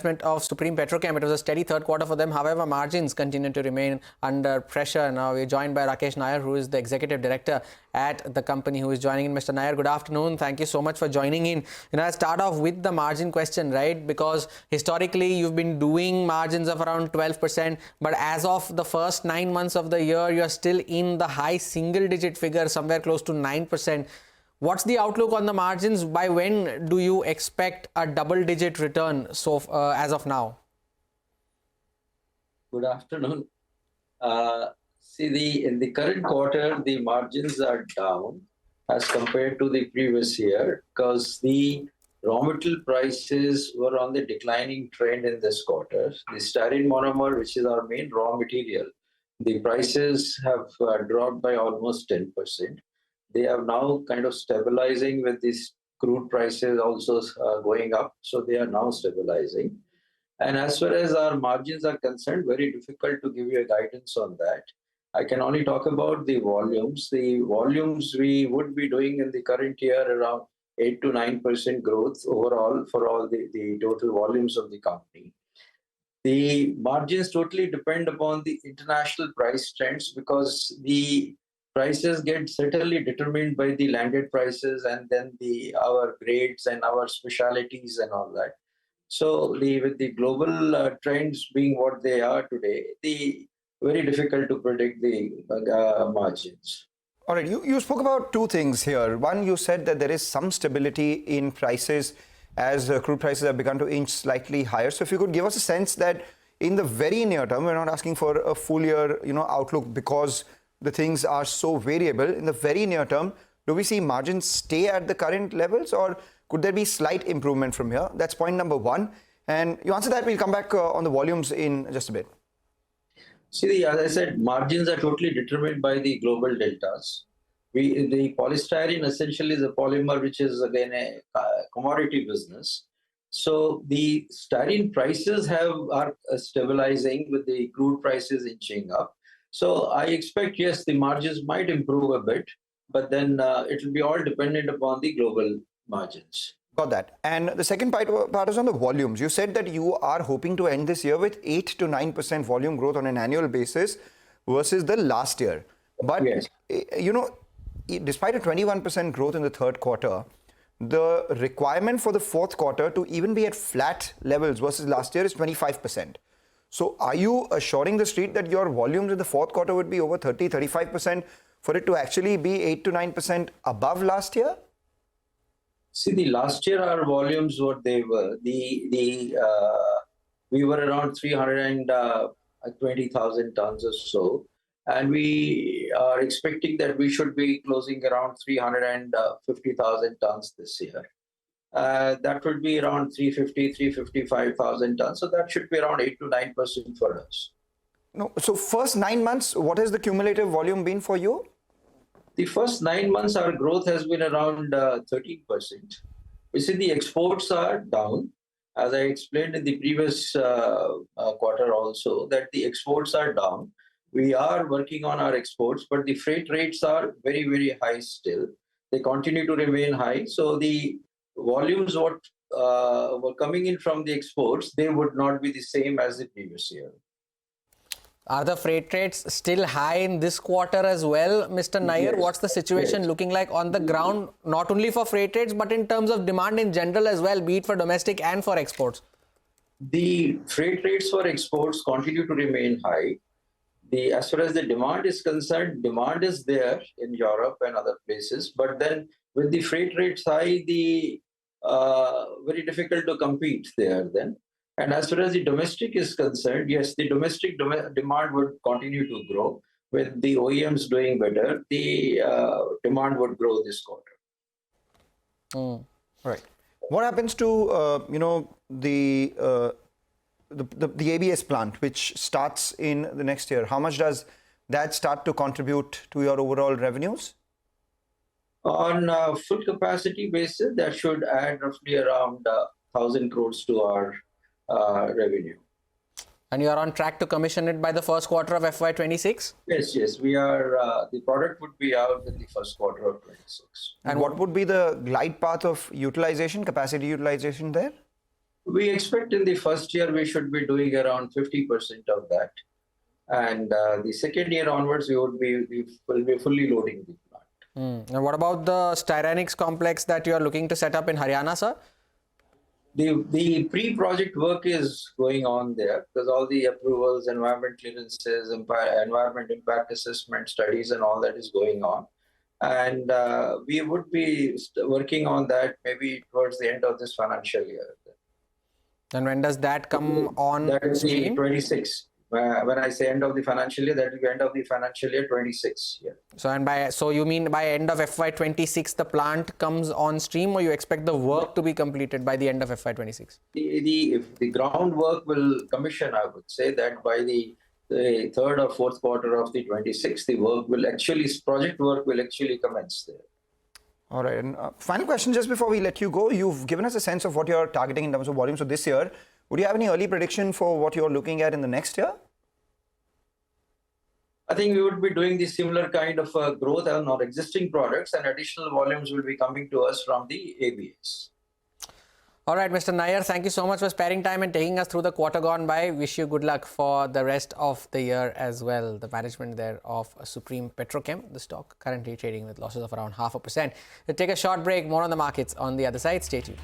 management of Supreme Petrochem. It was a steady third quarter for them. However, margins continue to remain under pressure. Now we're joined by Rakesh Nayyar, who is the executive director at the company, who is joining in. Mr. Nayyar, good afternoon. Thank you so much for joining in. I'll start off with the margin question, right? Because historically, you've been doing margins of around 12%, but as of the first 9 months of the year, you're still in the high single-digit figure, somewhere close to 9%. What's the outlook on the margins? By when do you expect a double-digit return as of now? Good afternoon. In the current quarter, the margins are down as compared to the previous year because the raw material prices were on the declining trend in this quarter. The styrene monomer, which is our main raw material, the prices have dropped by almost 10%. They are now kind of stabilizing with these crude prices also going up. So they are now stabilizing. And as far as our margins are concerned, very difficult to give you a guidance on that. I can only talk about the volumes. The volumes we would be doing in the current year around 8 to 9% growth overall for all the total volumes of the company. The margins totally depend upon the international price trends because the prices get certainly determined by the landed prices and then our grades and our specialities and all that. So with the global trends being what they are today, very difficult to predict the margins. All right, you spoke about two things here. One, you said that there is some stability in prices as crude prices have begun to inch slightly higher. So if you could give us a sense that in the very near term, we're not asking for a full year outlook because the things are so variable. In the very near term, do we see margins stay at the current levels or could there be slight improvement from here? That's point number one. And you answer that, we'll come back on the volumes in just a bit. See, as I said, margins are totally determined by the global deltas. The polystyrene essentially is a polymer which is again a commodity business. So the styrene prices are stabilizing with the crude prices inching up. So I expect, yes, the margins might improve a bit, but then it will be all dependent upon the global margins. Got that. And the second part is on the volumes. You said that you are hoping to end this year with 8 to 9% volume growth on an annual basis versus the last year. But, yes, despite a 21% growth in the third quarter, the requirement for the fourth quarter to even be at flat levels versus last year is 25%. So are you assuring the street that your volumes in the fourth quarter would be over 35% for it to actually be 8 to 9% above last year? See, the last year our volumes, what they were, we were around 320,000 tons or so. And we are expecting that we should be closing around 350,000 tons this year. That would be around 355,000 tons. So that should be around 8 to 9% for us. No, so first 9 months, what has the cumulative volume been for you? The first 9 months, our growth has been around 13%. We see the exports are down. As I explained in the previous quarter also, that the exports are down. We are working on our exports, but the freight rates are very, very high still. They continue to remain high. So the volumes what were coming in from the exports, they would not be the same as the previous year. Are the freight rates still high in this quarter as well, Mr. Nayyar? Yes. What's the situation looking like on the ground, not only for freight rates, but in terms of demand in general as well, be it for domestic and for exports? The freight rates for exports continue to remain high. As far as the demand is concerned, demand is there in Europe and other places, but then with the freight rates high, very difficult to compete there then. And as far as the domestic is concerned, yes, the domestic demand would continue to grow. With the OEMs doing better, the demand would grow this quarter. Right. What happens to the ABS plant, which starts in the next year? How much does that start to contribute to your overall revenues? On a full capacity basis, that should add roughly around 1,000 crores to our revenue. And you are on track to commission it by the first quarter of FY26? Yes, we are. The product would be out in the first quarter of 26. And what would be the glide path of utilization, capacity utilization there? We expect in the first year we should be doing around 50% of that. And the second year onwards, we will be fully loading the plant. And what about the Styrenics complex that you are looking to set up in Haryana, sir? The pre-project work is going on there because all the approvals, environment clearances, environment impact assessment studies and all that is going on. And we would be working on that maybe towards the end of this financial year. And when does that come on That is the stream? 26. When I say end of the financial year, that will be end of the financial year 26. Yeah. So you mean by end of FY26 the plant comes on stream, or you expect the work to be completed by the end of FY26? If the groundwork will commission, I would say that by the third or fourth quarter of the 26, the project work will actually commence there. All right. And final question, just before we let you go, you've given us a sense of what you're targeting in terms of volumes for this year. Would you have any early prediction for what you're looking at in the next year? I think we would be doing the similar kind of growth on our existing products, and additional volumes will be coming to us from the ABS. All right, Mr. Nayyar, thank you so much for sparing time and taking us through the quarter gone by. Wish you good luck for the rest of the year as well. The management there of Supreme Petrochem, the stock currently trading with losses of around 0.5%. We'll take a short break, more on the markets on the other side. Stay tuned.